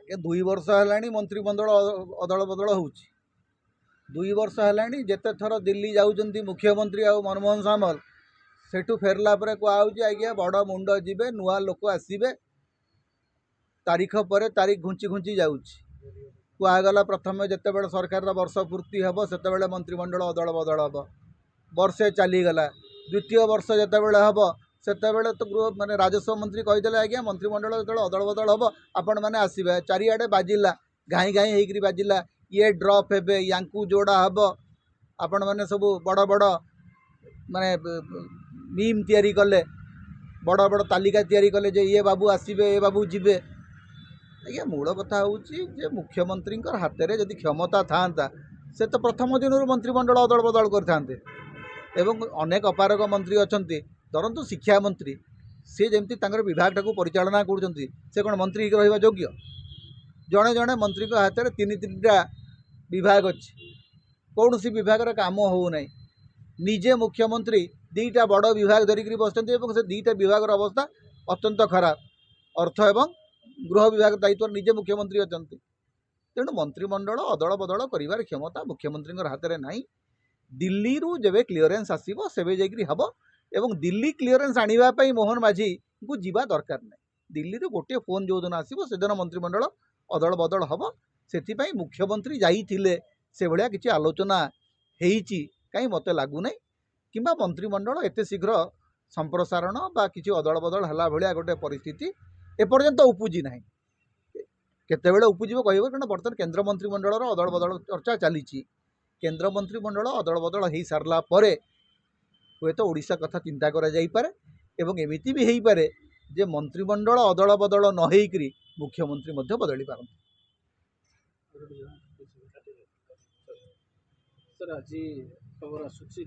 ये 2 वर्ष है मंत्रिमंडल अदल बदल हो 2 वर्ष है जिते थर दिल्ली जाऊँच मुख्यमंत्री आ मनमोहन सामल सेठू फेरला पर कहुच्छे आज्ञा बड़ मुंड जीवे नुआ लोक आसवे तारीख पर तारीख घुंची घुंची जागला प्रथम जिते बड़े सरकार वर्ष पूर्ति हम से मंत्रिमंडल अदल बदल हम वर्षे चलीगला द्वितीय वर्ष जिते हम सेतेबेले तो गृह माने राजस्व मंत्री कहीदेले आज्ञा मंत्रिमंडल जो अदल बदल हम आपण मैंने आसवे चारिआडे बाजिला घाई घाई होकर बाजिला ये ड्रप हे या जोड़ा हम आपण मैंने सब बड़ बड़ माने मीम तैयारी कले बड़ बड़ तालिका तैयारी कले जे ये बाबू आसवे ये बाबू जीवे आज्ञा मूल कथा हूँ मुख्यमंत्री हाथ में जदि क्षमता था से तो प्रथम दिन मंत्रिमंडल अदल बदल करते एवं अनेक अपारक मंत्री अच्छा धरतु शिक्षा मंत्री सी जमी विभाग टाक परिचालना कर कौन मंत्री रहा योग्य जड़े जड़े मंत्री हाथ में 3-3टा विभाग अच्छी कौन सी विभाग काम होना निजे मुख्यमंत्री 2टा बड़ विभाग धरिक बस से 2टा विभाग अवस्था अत्यंत खराब अर्थ एवं गृह विभाग दायित्व निजे मुख्यमंत्री अच्छा तेणु मंत्रिमंडल अदल बदल कर क्षमता मुख्यमंत्री हाथ में ना दिल्ली रु जब क्लीयरेंस आसो से हम एवं दिल्ली क्लीयरेंस आने मोहन माझी को जीवा दरकार नहीं दिल्ली रू गोटे फोन जो दिन आसो से दिन मंत्रिमंडल अदल बदल हम से मुख्यमंत्री जाइए से भाया किसी आलोचना होती कहीं मत लगुना कि मंत्रिमंडल एत शीघ्र संप्रसारण बा किसी अदल बदल है भाया गोटे परिस्थिति एपर्यंत उपजी ना केतबेले उपजीव कह कारण बर्तमान केन्द्र मंत्रिमंडल अदल बदल चर्चा चली केन्द्र मंत्रिमंडल अदल बदल हो सारा पर हे तो ओडिशा कथा चिंता करा जाई पारे एवं एमिति भी हो पारे जे मंत्रिमंडल अदल बदल न होइकरी मुख्यमंत्री मध्य बदली पारंती। सर आज खबर आसुची